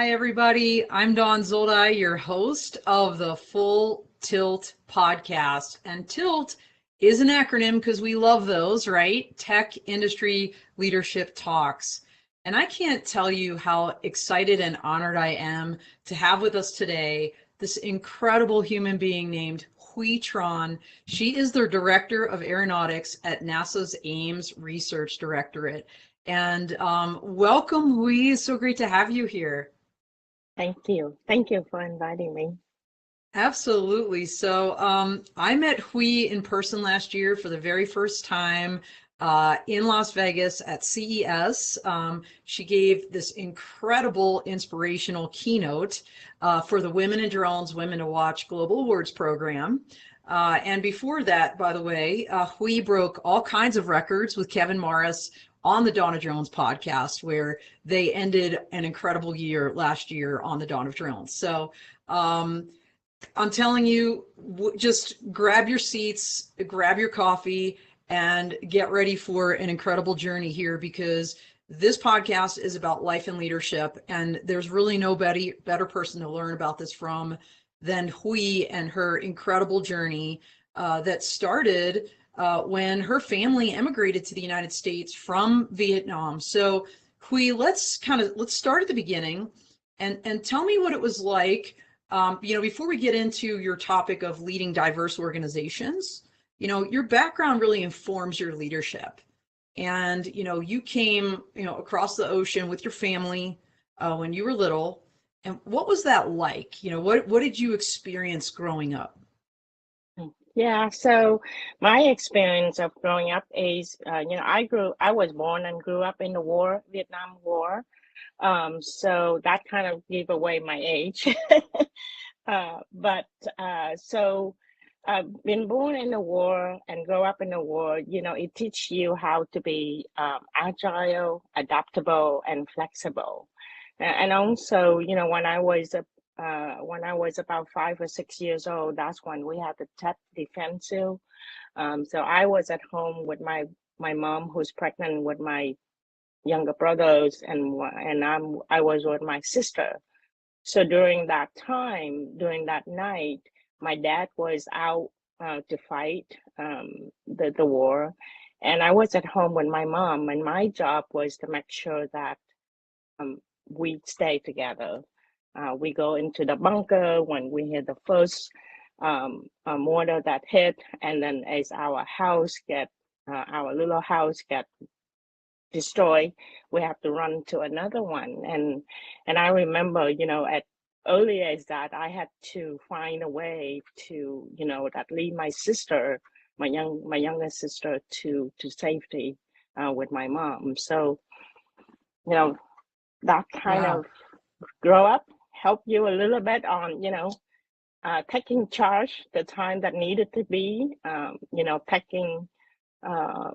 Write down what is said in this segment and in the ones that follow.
Hi, everybody. I'm Dawn Zoldi, your host of the Full Tilt podcast. And TILT is an acronym because we love those, right? Tech Industry Leadership Talks. And I can't tell you how excited and honored I am to have with us today this incredible human being named Huy Tran. She is the Director of Aeronautics at NASA's Ames Research Directorate. And welcome, Huy. It's so great to have you here. Thank you. Thank you for inviting me. Absolutely. So I met Huy in person last year for the very first time in Las Vegas at CES. She gave this incredible inspirational keynote for the Women in Drones, Women to Watch Global Awards program. And before that, by the way, Huy broke all kinds of records with Kevin Morris on the Dawn of Drones podcast, where they ended an incredible year last year on the Dawn of Drones. So I'm telling you, just grab your seats, grab your coffee, and get ready for an incredible journey here, because this podcast is about life and leadership, and there's really nobody better person to learn about this from than Huy and her incredible journey that started when her family emigrated to the United States from Vietnam. So Huy, let's start at the beginning and tell me what it was like. Before we get into your topic of leading diverse organizations, your background really informs your leadership. And, you came, across the ocean with your family when you were little. And what was that like? What did you experience growing up? Yeah, so my experience of growing up is, I was born and grew up in the war, Vietnam War. So that kind of gave away my age. So being born in the war and grow up in the war, it teaches you how to be agile, adaptable, and flexible. And also, when I was about 5 or 6 years old, that's when we had the Tet Defensive. So I was at home with my mom, who's pregnant with my younger brothers, and I was with my sister. So during that time, during that night, my dad was out to fight the war, and I was at home with my mom, and my job was to make sure that we stay together. We go into the bunker when we hear the first mortar that hit, and then as our little house get destroyed, we have to run to another one. And I remember, at early as that, I had to find a way to, that lead my sister, my younger sister, to safety with my mom. So, that kind Wow. of grow up help you a little bit on, taking charge the time that needed to be, taking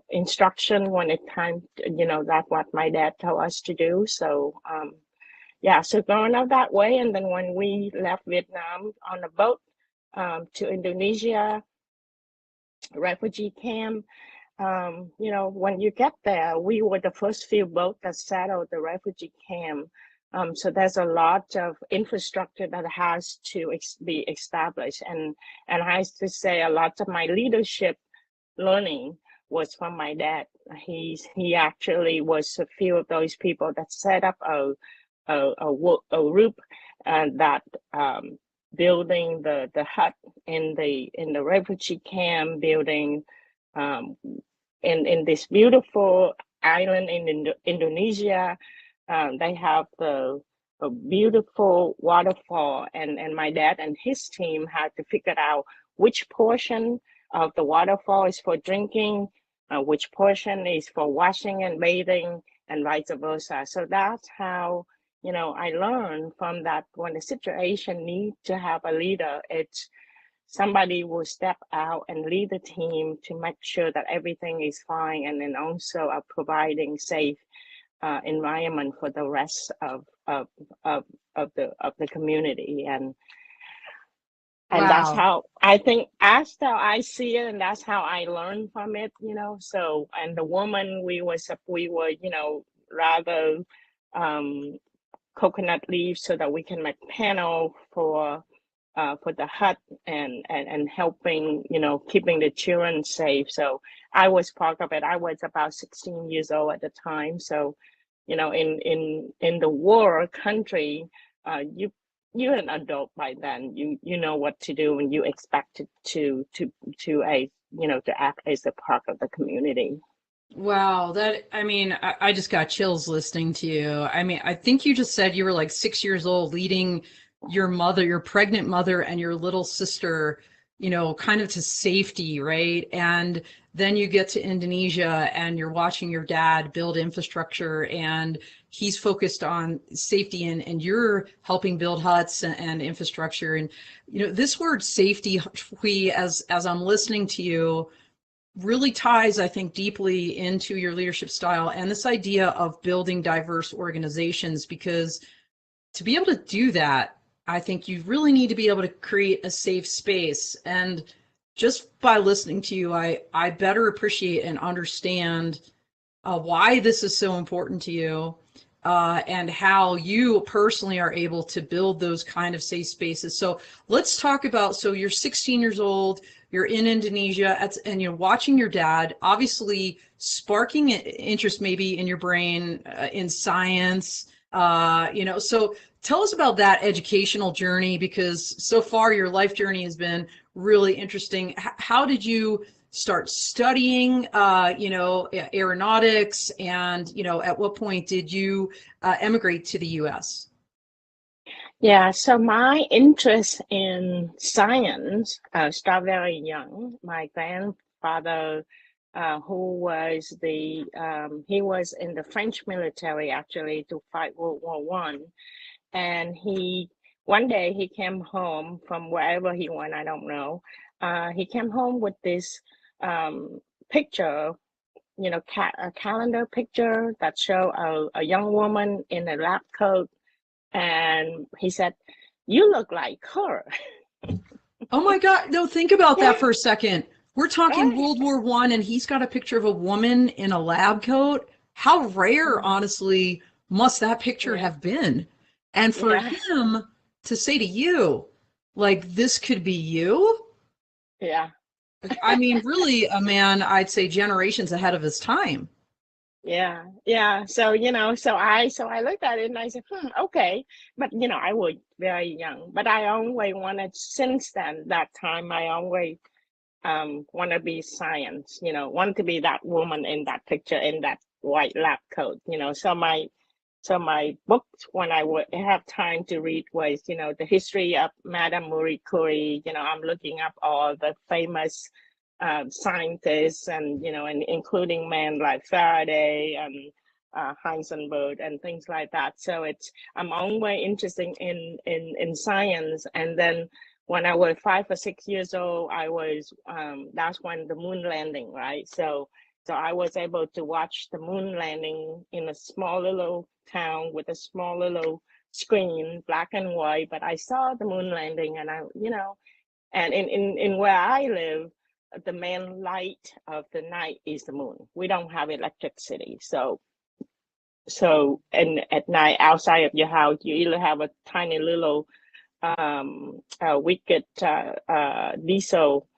instruction when it time, that's what my dad told us to do. So, so growing up that way. And then when we left Vietnam on a boat to Indonesia, refugee camp, when you get there, we were the first few boats that settled the refugee camp. So there's a lot of infrastructure that has to be established. And I have to say, a lot of my leadership learning was from my dad. He actually was a few of those people that set up a group and that building the hut in the refugee camp, building in this beautiful island in Indonesia. They have a beautiful waterfall, and my dad and his team had to figure out which portion of the waterfall is for drinking, which portion is for washing and bathing, and vice versa. So that's how, I learned from that. When the situation needs to have a leader, it's somebody will step out and lead the team to make sure that everything is fine, and then also providing safe environment for the rest of the community. And that's Wow. how I think, that's how I see it, and that's how I learned from it, So, and the woman, we were, rather coconut leaves so that we can make panel for the hut and helping, keeping the children safe. So I was part of it. I was about 16 years old at the time. So, in the war country, you're an adult by then. You know what to do, and you expect to act as a part of the community. Wow, I just got chills listening to you. I mean, I think you just said you were like 6 years old leading your mother, your pregnant mother and your little sister, kind of to safety, right? And then you get to Indonesia and you're watching your dad build infrastructure and he's focused on safety and you're helping build huts and infrastructure. And, this word safety, as I'm listening to you, really ties, I think, deeply into your leadership style and this idea of building diverse organizations, because to be able to do that, I think you really need to be able to create a safe space. And just by listening to you, I better appreciate and understand why this is so important to you, and how you personally are able to build those kind of safe spaces. So let's talk about, so you're 16 years old, you're in Indonesia, and you're watching your dad, obviously sparking interest maybe in your brain, in science, so tell us about that educational journey, because so far your life journey has been really interesting. How did you start studying, aeronautics, and, at what point did you emigrate to the U.S.? Yeah, so my interest in science started very young. My grandfather, who was he was in the French military actually to fight World War One, and one day he came home from wherever he went, I don't know. He came home with this picture, a calendar picture that showed a young woman in a lab coat. And he said, "You look like her." Oh my God. No, think about that for a second. We're talking Right. World War One, and he's got a picture of a woman in a lab coat. How rare, honestly, must that picture Yeah. have been? And for Yeah. him to say to you, like, this could be you? Yeah. I mean, really a man, I'd say generations ahead of his time. Yeah. Yeah. So, so I looked at it and I said, okay. But, I was very young, but I always wanted, since then, that time, I always want to be science, want to be that woman in that picture in that white lab coat, so my book, when I would have time to read, was, the history of Madame Marie Curie. I'm looking up all the famous scientists, and including men like Faraday and Heisenberg and things like that. So I'm always interested in science. And then when I was 5 or 6 years old, that's when the moon landing, right? So I was able to watch the moon landing in a small little town with a small little screen, black and white. But I saw the moon landing, and and in where I live, the main light of the night is the moon. We don't have electricity, and at night outside of your house, you either have a tiny little wicked diesel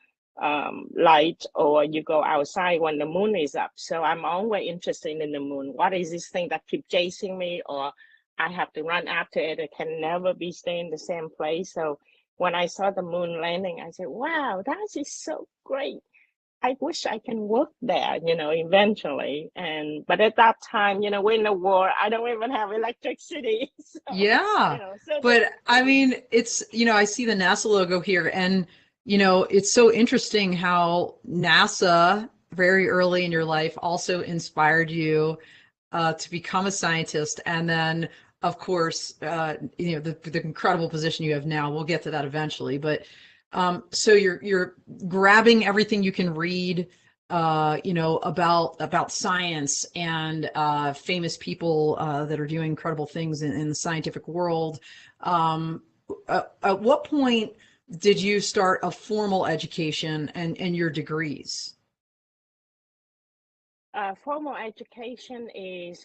light, or you go outside when the moon is up. So I'm always interested in the moon. What is this thing that keeps chasing me, or I have to run after it? It can never be stay in the same place. So when I saw the moon landing, I said, wow, that is so great. I wish I can work there, eventually. But at that time, we're in the war. I don't even have electricity. So, Yeah. so But I mean, it's, I see the NASA logo here, and, it's so interesting how NASA very early in your life also inspired you to become a scientist. And then, of course, the incredible position you have now. We'll get to that eventually. But so you're grabbing everything you can read, about science and famous people that are doing incredible things in the scientific world. At what point did you start a formal education and your degrees? Formal education is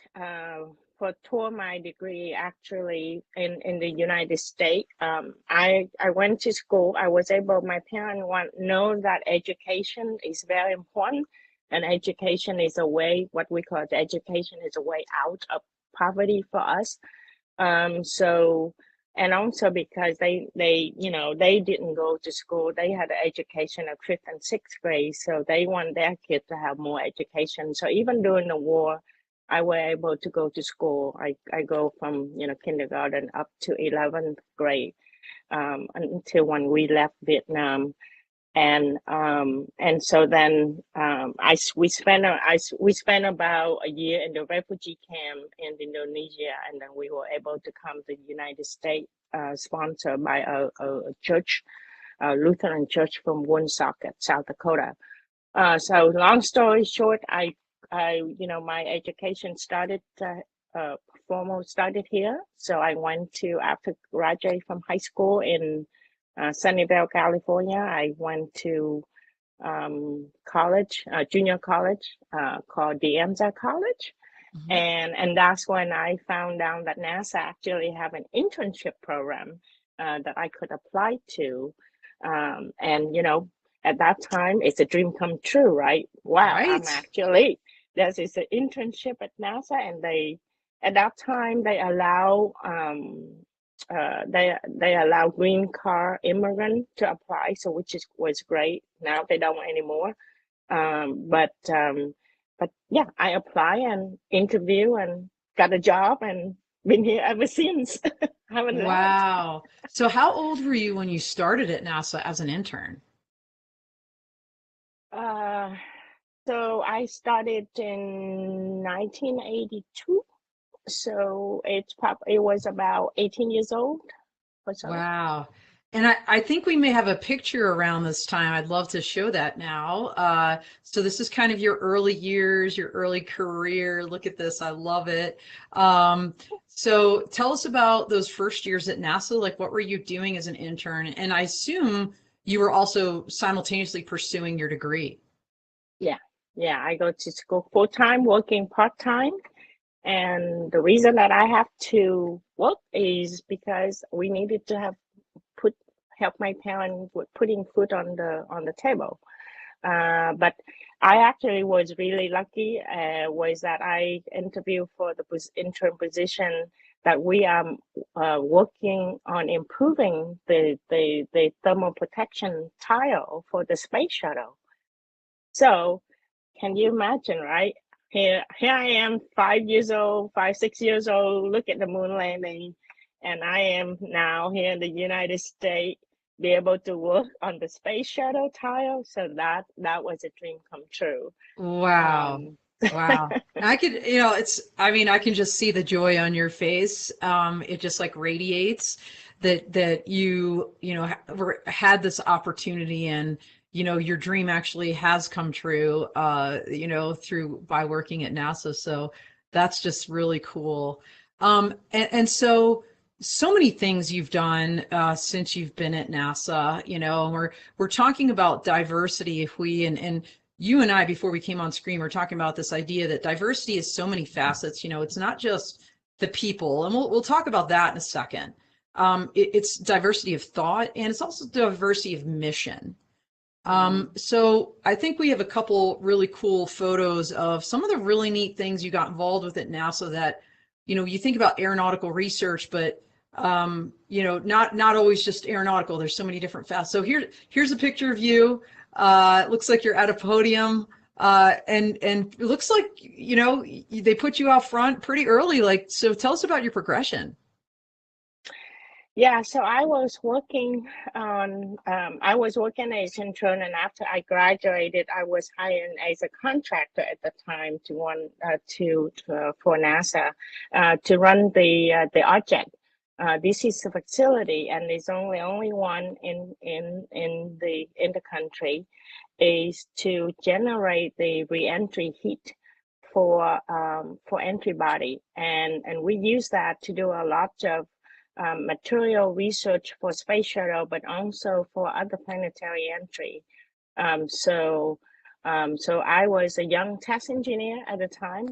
for my degree, actually in the United States, I went to school. I was able. My parents know that education is very important, and education is a way. What we call education is a way out of poverty for us. So, and also because they didn't go to school. They had an education of 5th and 6th grade, so they want their kids to have more education. So even during the war, I were able to go to school. I go from kindergarten up to 11th grade, until when we left Vietnam. And so then we spent about a year in the refugee camp in Indonesia, and then we were able to come to the United States, sponsored by a church, a Lutheran church from Woonsocket, South Dakota. So long story short, my education started formal started here. So I went to, after graduating from high school in Sunnyvale, California, I went to college, junior college, called the Ames College. Mm-hmm. And that's when I found out that NASA actually have an internship program that I could apply to. And at that time, it's a dream come true, right? Wow, right. This is an internship at NASA, and at that time they allow green card immigrant to apply, so which was great. Now they don't anymore. But yeah, I apply and interview and got a job and been here ever since. Wow. So how old were you when you started at NASA as an intern? So I started in 1982. So it was about 18 years old or so. Wow. And I think we may have a picture around this time. I'd love to show that now. So this is kind of your early years, your early career. Look at this. I love it. So tell us about those first years at NASA. Like, what were you doing as an intern? And I assume you were also simultaneously pursuing your degree. Yeah. I go to school full-time, working part-time. And the reason that I have to work is because we needed to help my parents with putting food on the table. But I actually was really lucky, was that I interviewed for the intern position that we are working on improving the thermal protection tile for the space shuttle. So can you imagine, right? Here I am, 6 years old, look at the moon landing, and I am now here in the United States, be able to work on the space shuttle tile. So that was a dream come true. Wow. Wow. I could, I can just see the joy on your face. It just like radiates that you had this opportunity, and your dream actually has come true, by working at NASA. So that's just really cool. And so many things you've done since you've been at NASA, and we're talking about diversity. If we and you and I, before we came on screen, we're talking about this idea that diversity is so many facets. It's not just the people, and we'll talk about that in a second. It's diversity of thought, and it's also diversity of mission. So I think we have a couple really cool photos of some of the really neat things you got involved with at NASA that, you think about aeronautical research, but, not always just aeronautical. There's so many different facets. So here's a picture of you. It looks like you're at a podium, and it looks like, they put you out front pretty early. So tell us about your progression. Yeah, so I was working as an intern, and after I graduated, I was hired as a contractor at the time for NASA to run the object. This is a facility, and it's only one in the country, is to generate the reentry heat for antibody, and we use that to do a lot of material research for space shuttle, but also for other planetary entry. So So I was a young test engineer at the time,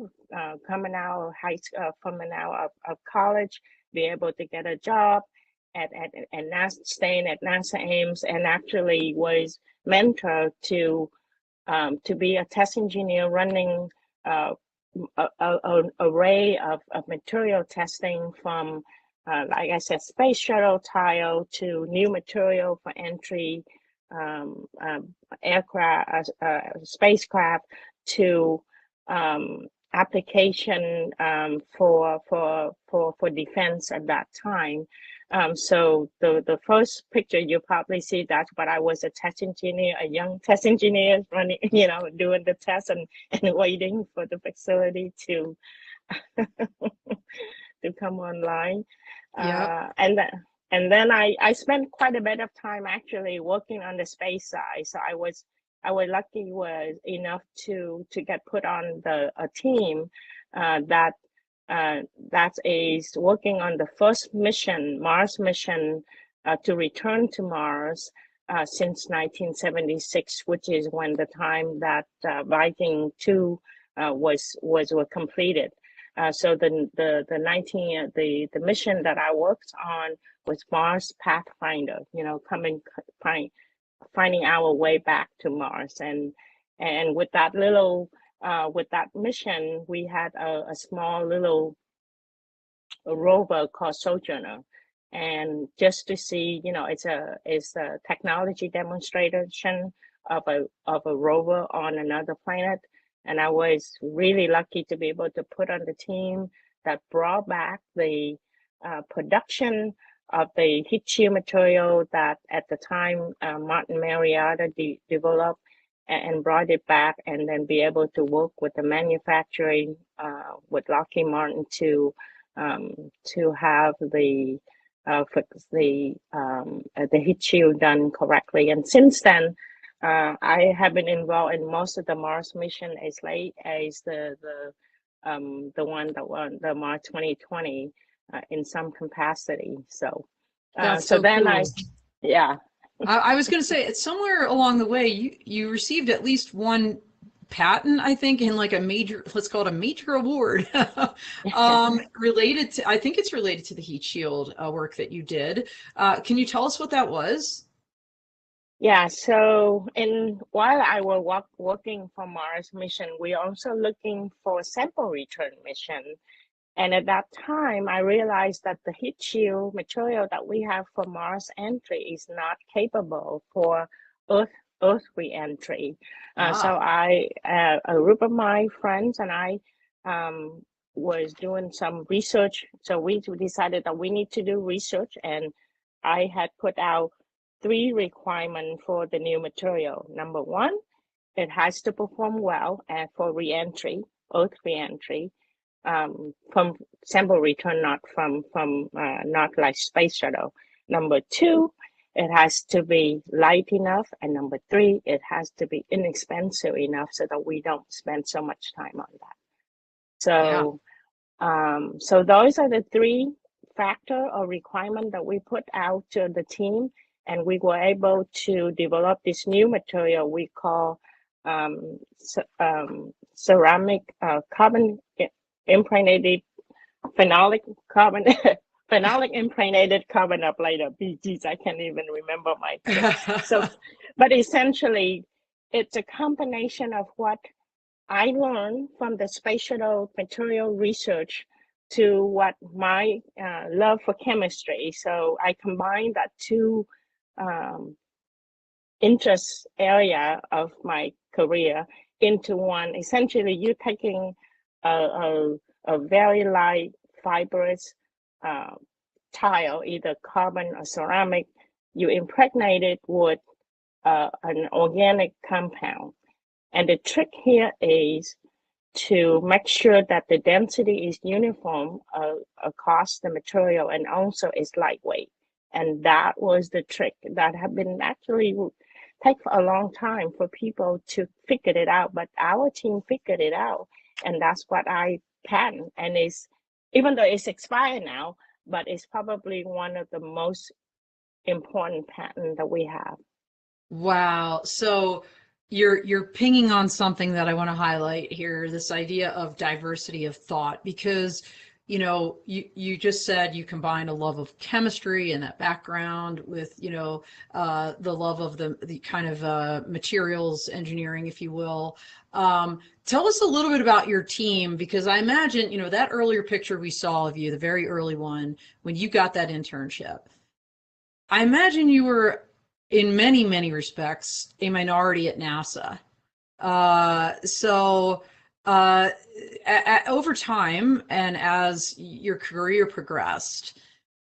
coming out of high school, coming out of college, be able to get a job at NASA, staying at NASA Ames, and actually was mentored to be a test engineer running an array of material testing from, like I said, space shuttle tile to new material for entry, aircraft, spacecraft, to application for defense at that time. So the first picture you probably see, that's what I was, a test engineer, a young test engineer running, doing the test and waiting for the facility to to come online. Yep. And then I spent quite a bit of time actually working on the space side. So I was lucky was enough to get put on a team that is working on the first mission, Mars mission, to return to Mars since 1976, which is when the time that Viking 2 were completed. So the mission that I worked on was Mars Pathfinder, finding our way back to Mars. And with that mission, we had a small little rover called Sojourner. And just to see, it's a technology demonstration of a rover on another planet. And I was really lucky to be able to put on the team that brought back the production of the heat shield material that at the time Martin Marietta developed, and brought it back, and then be able to work with the manufacturing with Lockheed Martin to have the heat shield done correctly. And since then, I have been involved in most of the Mars mission as late as the Mars 2020 in some capacity. So That's so so then cool. yeah. I was going to say, it's somewhere along the way you received at least one patent, I think, in like a major, let's call it a major award, related to, I think it's related to the heat shield work that you did. Can you tell us what that was? Yeah, so while I was working for Mars mission, we're also looking for sample return mission. And at that time, I realized that the heat shield material that we have for Mars entry is not capable for Earth re-entry. So a group of my friends and I was doing some research. So we decided that we need to do research, and I had put out 3 requirements for the new material. Number 1, it has to perform well for re-entry, Earth re-entry. From sample return, not not like space shuttle. Number 2, it has to be light enough, and number 3, it has to be inexpensive enough so that we don't spend so much time on that. So, so those are the 3 factor or requirement that we put out to the team, and we were able to develop this new material we call ceramic carbon impregnated phenolic carbon phenolic impregnated carbon ablator. Geez, I can't even remember my so but essentially it's a combination of what I learned from the space shuttle material research to what my love for chemistry. So I combined that 2 interest area of my career into one. Essentially, you're taking a very light fibrous tile, either carbon or ceramic. You impregnate it with an organic compound. And the trick here is to make sure that the density is uniform across the material, and also is lightweight. And that was the trick that have been actually take a long time for people to figure it out, but our team figured it out, and that's what I patent. And is, even though it's expired now, but it's probably one of the most important patent that we have. Wow. So you're pinging on something that I want to highlight here, this idea of diversity of thought, because you just said you combine a love of chemistry and that background with the love of the kind of materials engineering, if you will. Tell us a little bit about your team, because I imagine that earlier picture we saw of you, the very early one, when you got that internship, I imagine you were in many, many respects a minority at NASA. So over time and as your career progressed,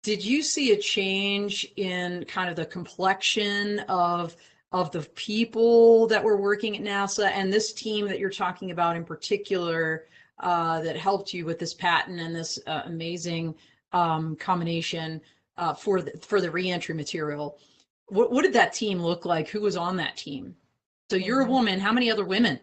did you see a change in kind of the complexion of the people that were working at NASA, and this team that you're talking about in particular that helped you with this patent and this amazing combination for the reentry material? What did that team look like? Who was on that team? So you're a woman. How many other women?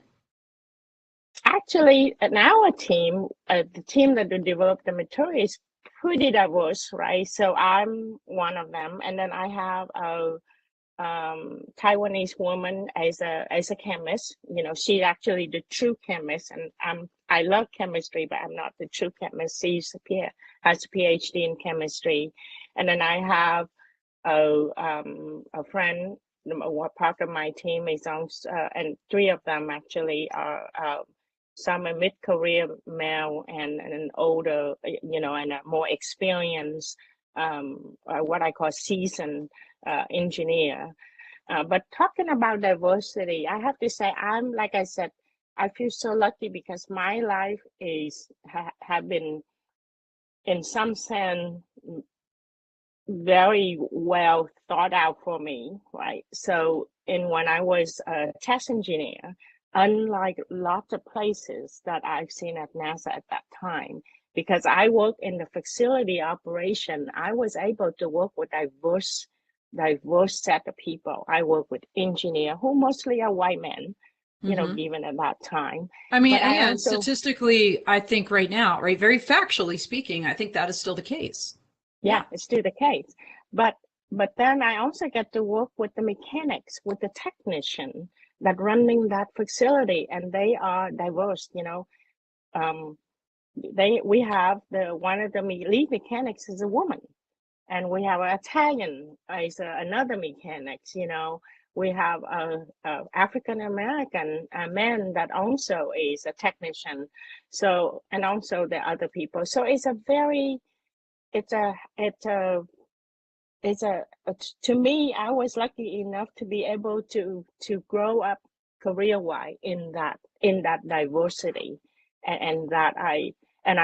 Actually, in our team, the team that developed the material is pretty diverse, right? So I'm one of them, and then I have a Taiwanese woman as a chemist. She's actually the true chemist, and I love chemistry, but I'm not the true chemist. She has a PhD in chemistry, and then I have a friend. Part of my team is on, and three of them actually are some a mid-career male and an older, and a more experienced, what I call seasoned engineer. But talking about diversity, I have to say, like I said, I feel so lucky because my life have been, in some sense, very well thought out for me, right? So when I was a test engineer, unlike lots of places that I've seen at NASA at that time, because I worked in the facility operation, I was able to work with diverse set of people. I work with engineers who mostly are white men, given at that time. I mean, and statistically, I think right now, right, very factually speaking, I think that is still the case. Yeah, it's still the case. But then I also get to work with the mechanics, with the technician that running that facility, and they are diverse. We have one of the lead mechanics is a woman, and we have an Italian is another mechanics. We have a African American man that also is a technician. So, and also the other people. So it's a very to me, I was lucky enough to be able to grow up career-wise in that diversity, and that I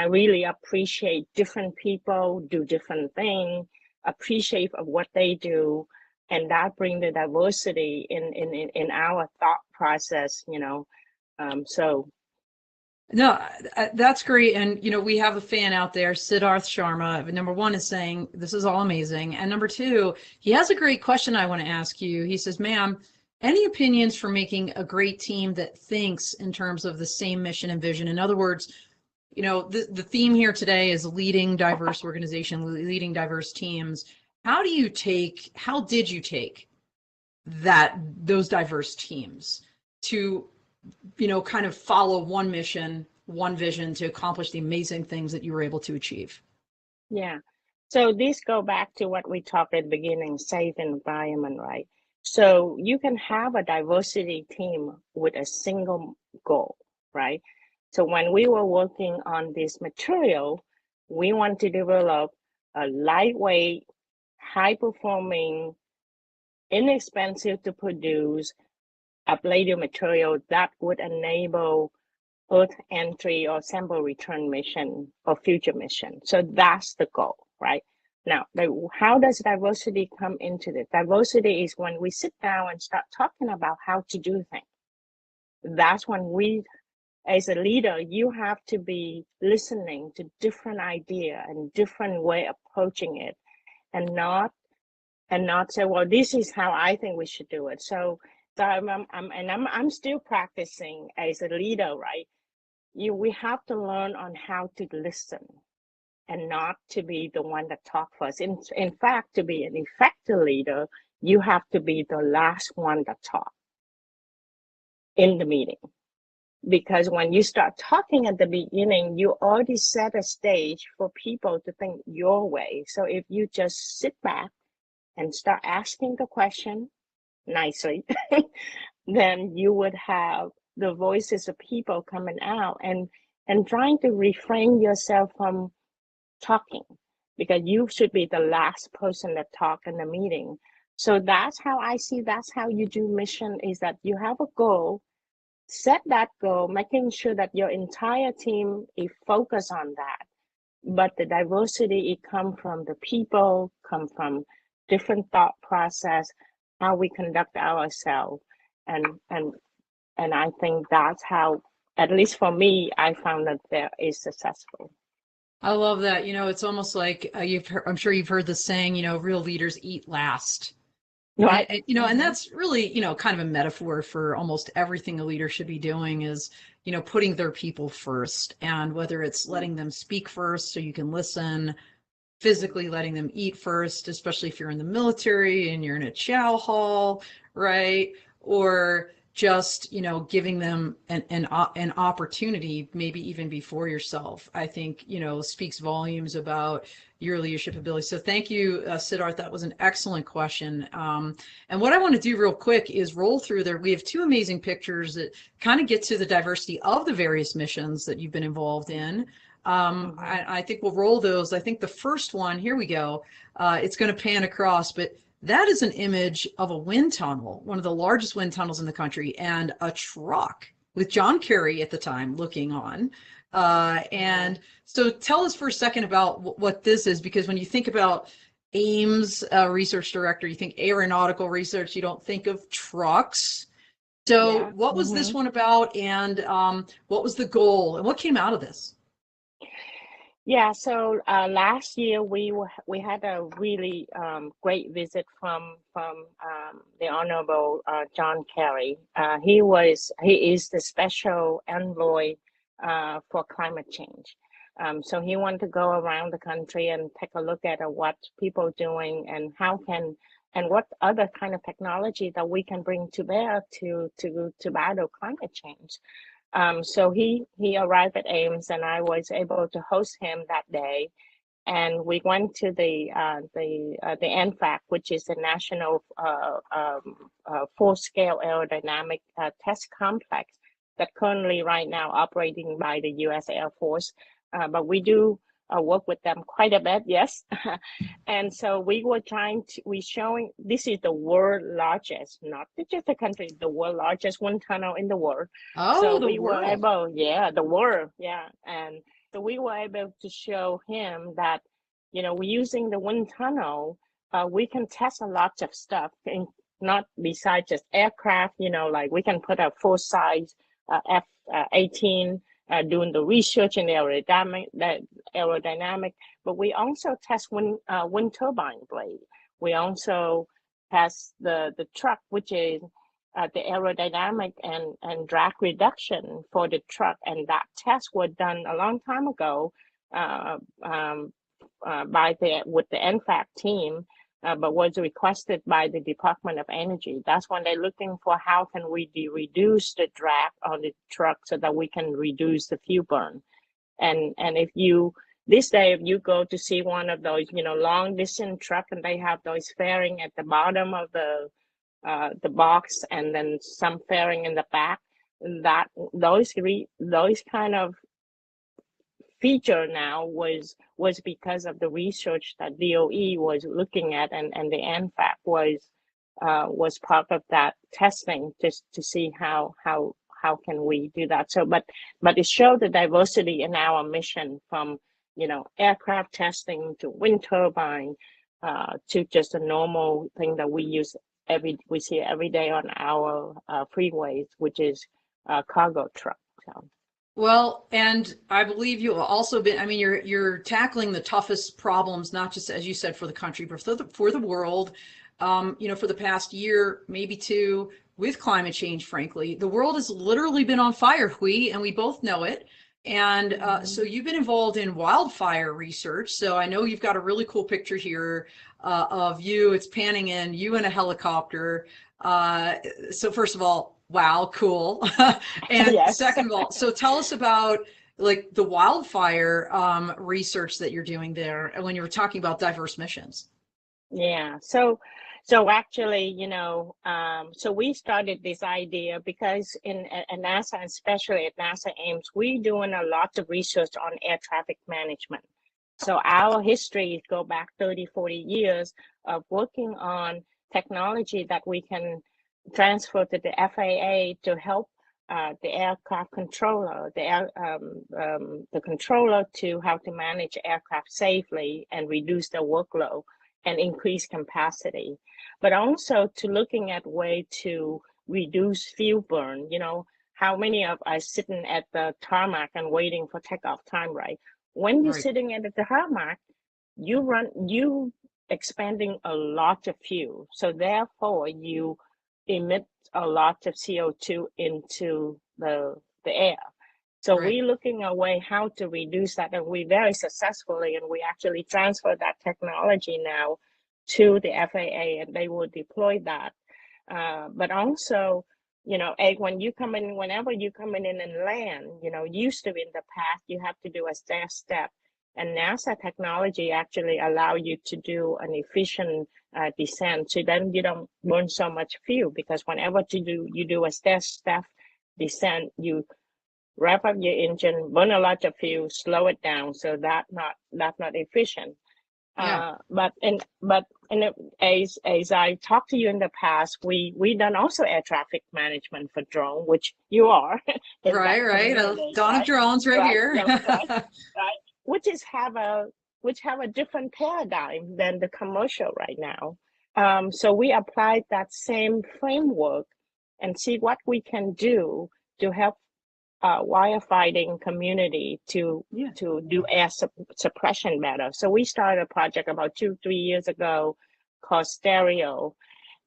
really appreciate different people do different things, appreciate of what they do, and that bring the diversity in our thought process. So. No, that's great. And, we have a fan out there, Siddharth Sharma. Number one is saying, this is all amazing. And number two, he has a great question I want to ask you. He says, ma'am, any opinions for making a great team that thinks in terms of the same mission and vision? In other words, the theme here today is leading diverse organization, leading diverse teams. How did you take those diverse teams to kind of follow one mission, one vision to accomplish the amazing things that you were able to achieve? Yeah. So this go back to what we talked at the beginning, safe environment, right? So you can have a diversity team with a single goal, right? So when we were working on this material, we want to develop a lightweight, high-performing, inexpensive to produce ablative material that would enable Earth entry or sample return mission or future mission. So that's the goal, right? Now, how does diversity come into this? Diversity is when we sit down and start talking about how to do things. That's when we, as a leader, you have to be listening to different idea and different way of approaching it, and not say, well, this is how I think we should do it. So I'm still practicing as a leader, right? We have to learn on how to listen and not to be the one that talk first. In fact, to be an effective leader, you have to be the last one that talk. in the meeting. Because when you start talking at the beginning, you already set a stage for people to think your way. So if you just sit back and start asking the question nicely, then you would have the voices of people coming out and trying to refrain yourself from talking, because you should be the last person that talk in the meeting. So that's how I see, that's how you do mission, is that you have a goal, set that goal, making sure that your entire team is focused on that. But the diversity, it come from the people, come from different thought process, how we conduct ourselves. And I think that's how, at least for me, I found that there is successful. I love that. It's almost like I'm sure you've heard the saying, real leaders eat last. Right. And that's really, kind of a metaphor for almost everything a leader should be doing is, putting their people first. And whether it's letting them speak first so you can listen, physically letting them eat first, especially if you're in the military and you're in a chow hall, right? Or just, giving them an opportunity, maybe even before yourself, I think, speaks volumes about your leadership ability. So thank you, Siddharth. That was an excellent question. And what I want to do real quick is roll through there. We have two amazing pictures that kind of get to the diversity of the various missions that you've been involved in. I think we'll roll those. I think the first one, here we go. It's going to pan across, but that is an image of a wind tunnel, one of the largest wind tunnels in the country, and a truck with John Kerry at the time looking on. And so tell us for a second about what this is, because when you think about Ames research director, you think aeronautical research, you don't think of trucks. So Yeah. what was this one about, and what was the goal, and what came out of this? Yeah, so last year we had a really great visit from the Honorable John Kerry. He is the special envoy for climate change. So he wanted to go around the country and take a look at what people doing and what other kind of technology that we can bring to bear to battle climate change. So he arrived at Ames, and I was able to host him that day. And we went to the NFAC, which is the National Full-Scale Aerodynamic Test Complex that currently right now operating by the U.S. Air Force. But we do work with them quite a bit, yes. And so we were showing, this is the world largest, not just the country, the world largest wind tunnel in the world. Oh, so the we world. were able, the world, and so we were able to show him that, we're using the wind tunnel, we can test a lot of stuff, not besides just aircraft, like we can put a full-size F-18 doing the research in the aerodynamic, but we also test wind turbine blade. We also test the truck, which is the aerodynamic and drag reduction for the truck, and that test was done a long time ago with the NFAC team, but was requested by the Department of Energy. That's when they're looking for how can we reduce the drag on the truck so that we can reduce the fuel burn. And if you go to see one of those, long distance truck, and they have those fairing at the bottom of the box, and then some fairing in the back, that those kind of feature now was because of the research that DOE was looking at, and the NFAC was part of that testing just to see how can we do that. So but it showed the diversity in our mission, from aircraft testing to wind turbine to just a normal thing that we see every day on our freeways, which is cargo truck. So. Well, and I believe you also been, I mean, you're tackling the toughest problems, not just, as you said, for the country, but for the world. For the past year, maybe two, with climate change, frankly. The world has literally been on fire, Huy, and we both know it. And so you've been involved in wildfire research. So I know you've got a really cool picture here of you. It's panning in, you in a helicopter. So first of all, Wow, cool. And Yes. second of all, so tell us about like the wildfire research that you're doing there and when you were talking about diverse missions. Yeah. So actually, so we started this idea because at NASA, and especially at NASA Ames, we're doing a lot of research on air traffic management. So our history go back 30, 40 years of working on technology that we can transfer to the FAA to help the aircraft controller, the controller to how to manage aircraft safely and reduce the workload and increase capacity, but also to looking at way to reduce fuel burn. How many of us sitting at the tarmac and waiting for takeoff time, right? When you're Right, sitting at the tarmac, you expanding a lot of fuel. So therefore you emit a lot of CO2 into the air. So right. we're looking at a way how to reduce that, and we very successfully, and we actually transfer that technology now to the FAA, and they will deploy that. But also, when you come in, whenever you come in and land, used to in the past, you have to do a stair step, and NASA technology actually allow you to do an efficient descent. So then you don't burn so much fuel, because whenever you do a stair step descent, you rev up your engine, burn a lot of fuel, slow it down. So that's not efficient. Yeah. As I talked to you in the past, we done also air traffic management for drone, which you are in Right, that right. community, Dawn of right? drones right Right, here. yeah, right. Which is which have a different paradigm than the commercial right now. So we applied that same framework and see what we can do to help firefighting community Yeah. to do air suppression better. So we started a project about 2-3 years ago called Stereo,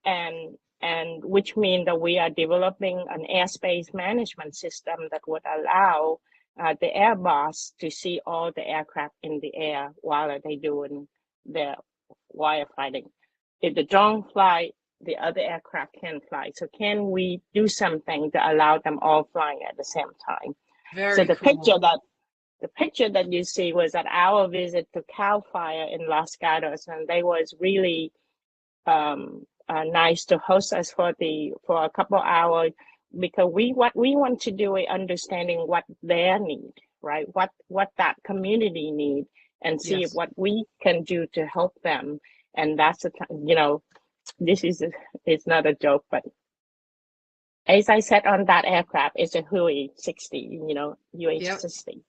and which means that we are developing an airspace management system that would allow the air boss to see all the aircraft in the air while they doing their firefighting. If the drone fly, the other aircraft can fly. So can we do something to allow them all flying at the same time? So Very the cool. picture that you see was at our visit to Cal Fire in Los Gatos, and they was really nice to host us for a couple of hours, because what we want to do is understanding what their need, right? What that community need, and see Yes. what we can do to help them. And that's this is it's not a joke, but as I said, on that aircraft, it's a Huey 60, Yep. UH-60.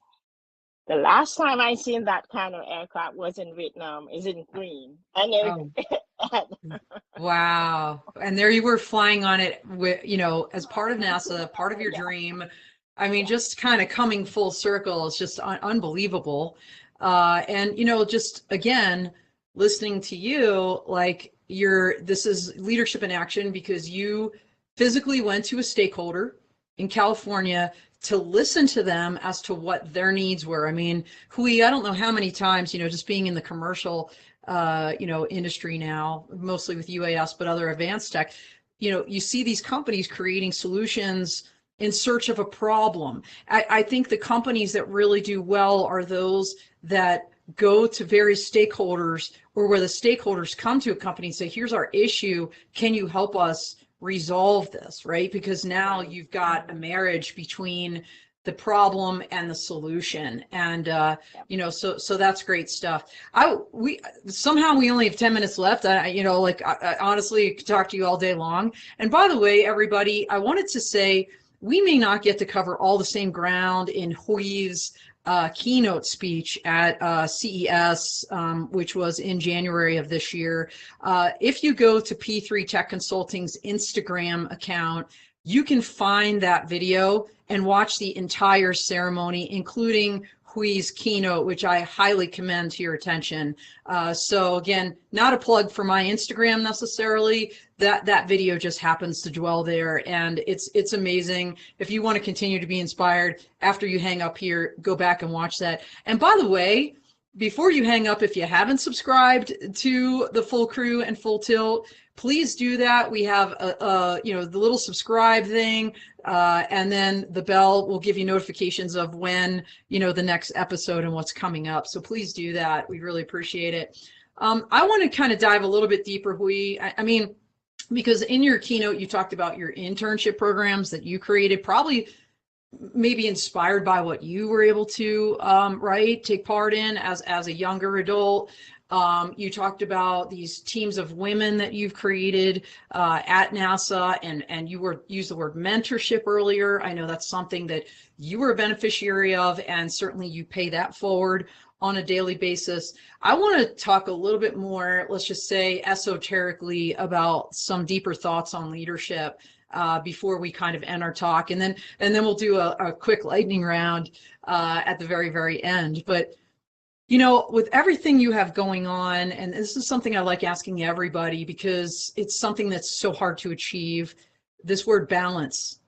The last time I seen that kind of aircraft was in Vietnam, is in green. And Oh, wow. And there you were flying on it with, as part of NASA, part of your yeah, dream. I mean, yeah, just kind of coming full circle. It's just unbelievable. And, just again, listening to you, like this is leadership in action because you physically went to a stakeholder in California to listen to them as to what their needs were. I mean, Hui, I don't know how many times, just being in the commercial industry now, mostly with UAS, but other advanced tech, you see these companies creating solutions in search of a problem. I think the companies that really do well are those that go to various stakeholders, or where the stakeholders come to a company and say, here's our issue. Can you help us resolve this? Right? Because now right. you've got a marriage between the problem and the solution. And, Yeah. so that's great stuff. We somehow we only have 10 minutes left. I honestly could talk to you all day long. And by the way, everybody, I wanted to say we may not get to cover all the same ground in Hui's keynote speech at CES, which was in January of this year. If you go to P3 Tech Consulting's Instagram account, you can find that video and watch the entire ceremony, including Hui's keynote, which I highly commend to your attention. So again, not a plug for my Instagram necessarily. That video just happens to dwell there, and it's amazing. If you want to continue to be inspired after you hang up here, go back and watch that. And by the way, before you hang up, if you haven't subscribed to the Full Crew and Full Tilt, please do that. We have the little subscribe thing, and then the bell will give you notifications of when, the next episode and what's coming up. So please do that. We really appreciate it. I want to kind of dive a little bit deeper, Huy. I mean, because in your keynote, you talked about your internship programs that you created, probably maybe inspired by what you were able to take part in as a younger adult. You talked about these teams of women that you've created at NASA, and you used the word mentorship earlier. I know that's something that you were a beneficiary of, and certainly you pay that forward on a daily basis. I want to talk a little bit more, let's just say esoterically, about some deeper thoughts on leadership before we kind of end our talk, and then we'll do a quick lightning round at the very, very end. But with everything you have going on, and this is something I like asking everybody because it's something that's so hard to achieve, this word balance.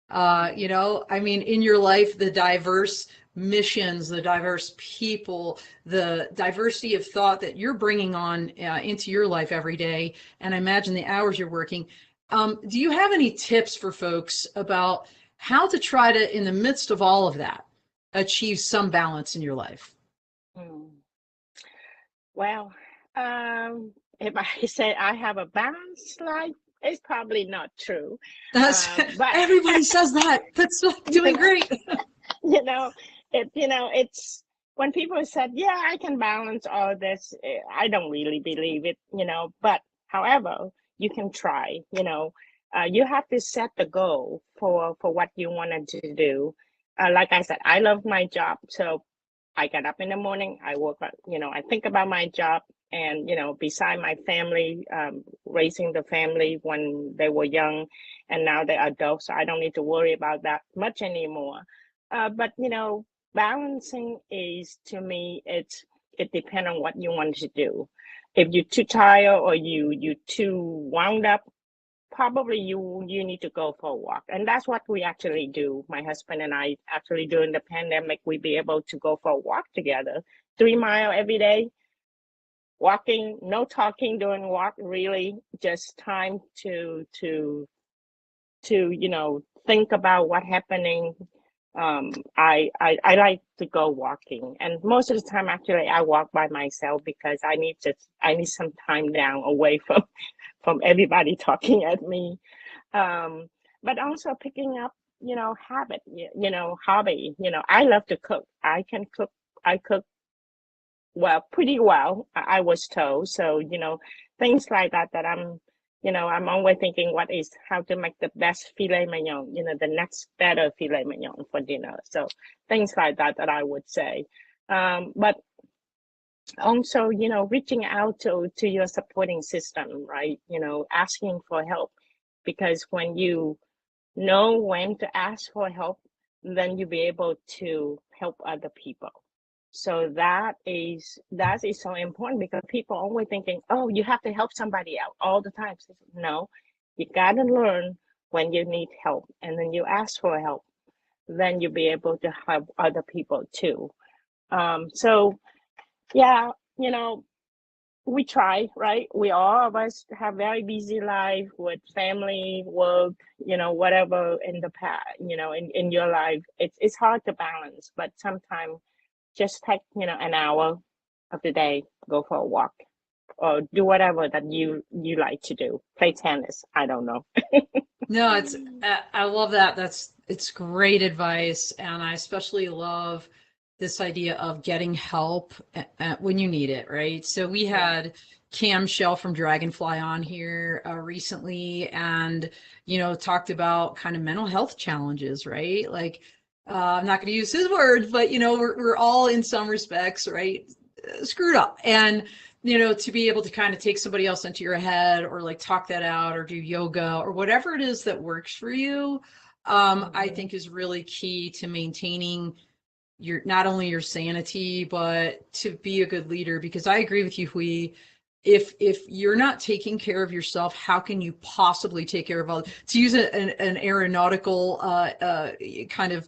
I mean, in your life, the diverse missions, the diverse people, the diversity of thought that you're bringing on into your life every day, and I imagine the hours you're working. Do you have any tips for folks about how to try to, in the midst of all of that, achieve some balance in your life? Well, if I say I have a balanced life, it's probably not true. But everybody says that. That's doing great. It's when people said, "Yeah, I can balance all this." I don't really believe it, But however, you can try. You have to set the goal for what you wanted to do. Like I said, I love my job, so I get up in the morning, I work, I think about my job, and, beside my family, raising the family when they were young, and now they're adults, so I don't need to worry about that much anymore. But, balancing is, to me, it depends on what you want to do. If you're too tired or you're too wound up, probably you need to go for a walk. And that's what we actually do. My husband and I, actually, during the pandemic, we be able to go for a walk together, 3 miles every day, walking, no talking during walk, really just time to think about what happening. I like to go walking, and most of the time, actually, I walk by myself because I need some time down, away from everybody talking at me, but also picking up, habit, hobby. I love to cook. I can cook. I cook well, pretty well, I was told. So, things like that I'm always thinking how to make the best filet mignon, the next better filet mignon for dinner. So things like that I would say. But also, reaching out to your supporting system, right? Asking for help, because when you know when to ask for help, then you'll be able to help other people. So that is so important, because people are always thinking, oh, you have to help somebody out all the time. So, no, you got to learn when you need help, and then you ask for help. Then you'll be able to help other people too. So yeah, we try, right? We all of us have very busy life with family, work, whatever in the past, in your life. It's hard to balance, but sometimes just take, an hour of the day, go for a walk, or do whatever that you like to do. Play tennis. I don't know. No, I love that. It's great advice. And I especially love this idea of getting help when you need it, right? So we had Cam Shell from Dragonfly on here recently, and, talked about kind of mental health challenges, right? Like, I'm not going to use his words, but, we're all in some respects, right, screwed up. And, to be able to kind of take somebody else into your head, or like talk that out, or do yoga, or whatever it is that works for you, I think is really key to maintaining not only your sanity, but to be a good leader. Because I agree with you, Huy. If you're not taking care of yourself, how can you possibly take care of others? To use an aeronautical kind of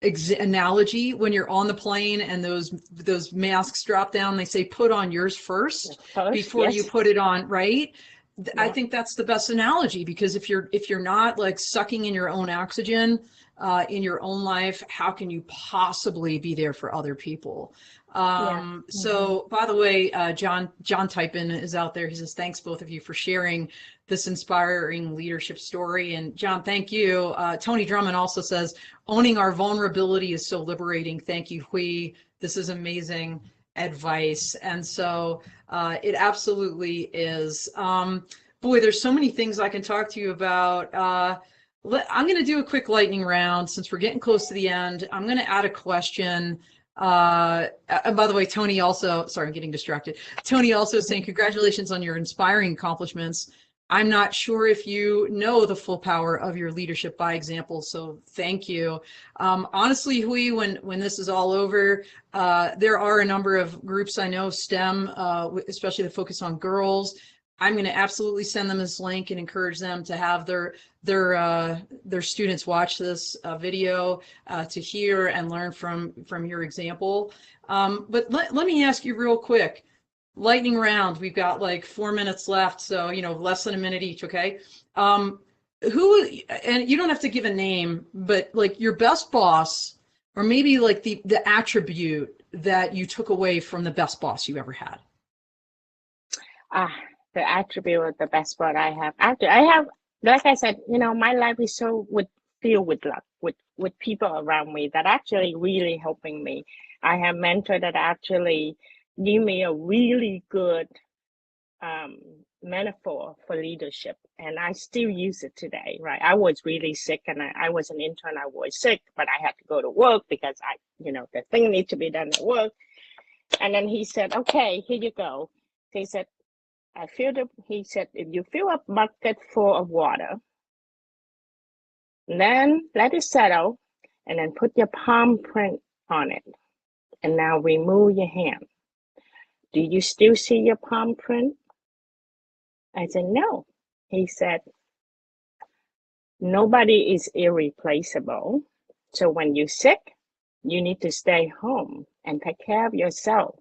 analogy when you're on the plane and those masks drop down. They say put on yours first before you put it on, right? I think that's the best analogy, because if you're not like sucking in your own oxygen in your own life, how can you possibly be there for other people? So by the way, John Typin is out there. He says, thanks both of you for sharing this inspiring leadership story. And John, thank you. Tony Drummond also says, owning our vulnerability is so liberating. Thank you, Huy. This is amazing advice. And so it absolutely is. Boy, there's so many things I can talk to you about. I'm going to do a quick lightning round since we're getting close to the end. I'm going to add a question. And by the way, Tony also, sorry, I'm getting distracted. Tony also saying, congratulations on your inspiring accomplishments. I'm not sure if you know the full power of your leadership by example, so thank you. Honestly, Huy, when this is all over, there are a number of groups I know, STEM, especially the focus on girls. I'm going to absolutely send them this link and encourage them to have their students watch this video to hear and learn from your example. But let me ask you real quick. Lightning round. We've got like 4 minutes left, so less than a minute each. Okay. Who, and you don't have to give a name, but like your best boss, or maybe like the attribute that you took away from the best boss you ever had. The attribute of the best boss I have. Actually, I have, like I said, my life is so filled with luck, with people around me that actually really helping me. I have mentor that actually give me a really good metaphor for leadership, and I still use it today, right? I was really sick, and I was an intern. I was sick, but I had to go to work because the thing needs to be done at work. And then he said, okay, here you go. He said, he said, if you fill a bucket full of water, then let it settle, and then put your palm print on it. And now remove your hand. Do you still see your palm print? I said, no. He said, nobody is irreplaceable. So when you're sick, you need to stay home and take care of yourself.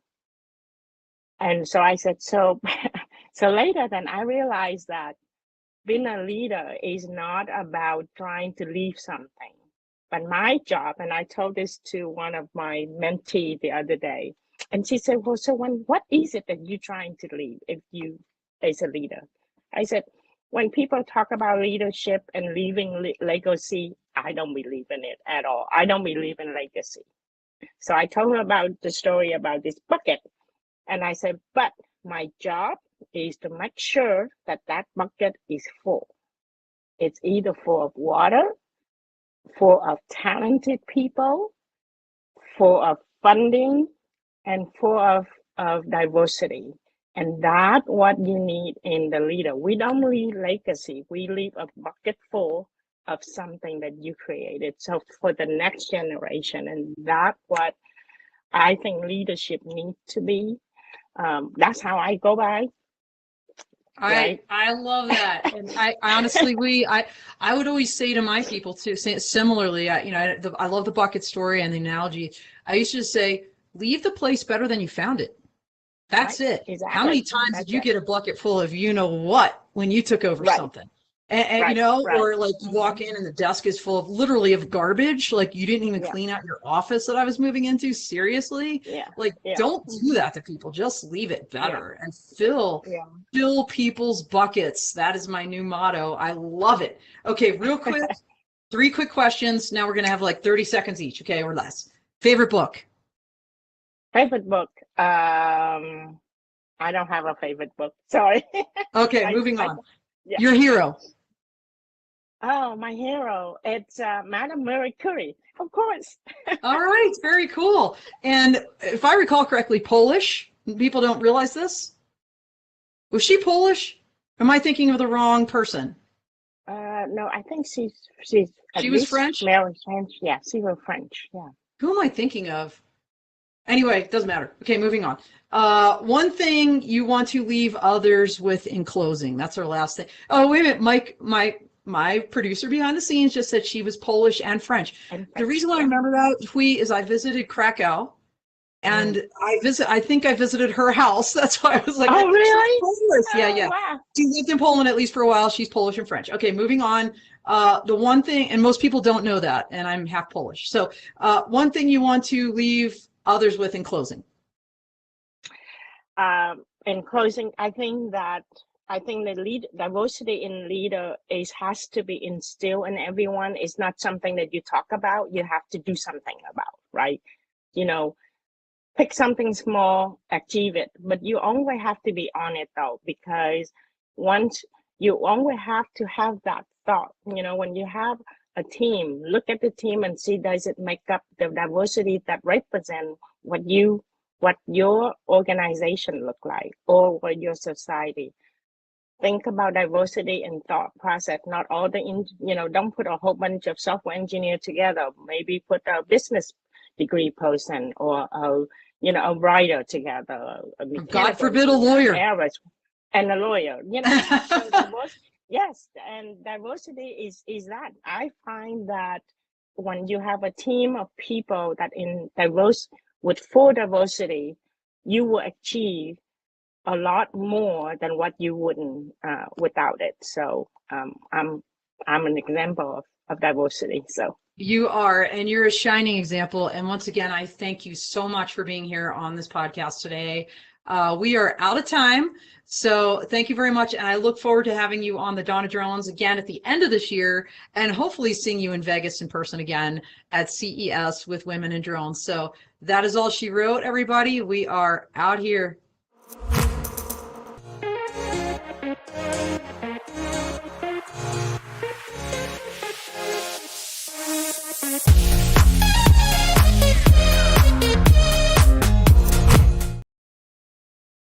And so I said, so later then I realized that being a leader is not about trying to leave something. But my job, and I told this to one of my mentees the other day, and she said, well, so what is it that you're trying to leave if you as a leader? I said, when people talk about leadership and leaving legacy, I don't believe in it at all. I don't believe in legacy. So I told her about the story about this bucket. And I said, but my job is to make sure that that bucket is full. It's either full of water, full of talented people, full of funding, and full of diversity. And that's what you need in the leader. We don't leave legacy. We leave a bucket full of something that you created. So for the next generation, and that's what I think leadership needs to be. That's how I go by. Right? I love that. And I honestly, I would always say to my people too, similarly, I love the bucket story and the analogy. I used to say, leave the place better than you found it. That's it. Exactly. How many times did you get a bucket full of what when you took over something? And or like you walk in and the desk is full of literally of garbage, like you didn't even clean out your office that I was moving into. Seriously? Don't do that to people. Just leave it better and fill people's buckets. That is my new motto. I love it. Okay, real quick, 3 quick questions. Now we're gonna have like 30 seconds each, okay, or less. Favorite book? Favorite book? I don't have a favorite book. Sorry. Okay, moving on. Your hero? Oh, my hero. It's Madame Marie Curie, of course. All right, very cool. And if I recall correctly, Polish. People don't realize this. Was she Polish? Am I thinking of the wrong person? No, I think she was French? French. Yeah, she was French. Yeah. Who am I thinking of? Anyway, it doesn't matter. Okay, moving on. One thing you want to leave others with in closing. That's our last thing. Oh, wait a minute, Mike my producer behind the scenes just said she was Polish and French. The reason why I remember that, Huy, is I visited Krakow. And I think I visited her house. That's why I was like, oh, really? Polish. Yeah, yeah. Wow. She lived in Poland at least for a while. She's Polish and French. Okay, moving on. The one thing, and most people don't know that, and I'm half Polish. So one thing you want to leave others with in closing. In closing, I think the diversity in leader has to be instilled in everyone. It's not something that you talk about. You have to do something about, right? You know, pick something small, achieve it, but you always have to be on it though, because once you always have to have that thought, you know, when you have a team, look at the team and see, does it make up the diversity that represent what your organization look like, or what your society. Think about diversity in thought process, not all don't put a whole bunch of software engineer together, maybe put a business degree person or a writer together. God forbid a lawyer. And a lawyer, yes, and diversity is that. I find that when you have a team of people that with full diversity, you will achieve a lot more than what you wouldn't without it. So I'm an example of diversity. So you are, and you're a shining example. And once again, I thank you so much for being here on this podcast today. We are out of time, so thank you very much. And I look forward to having you on the Dawn of Drones again at the end of this year, and hopefully seeing you in Vegas in person again at CES with Women in Drones. So that is all she wrote, everybody. We are out here.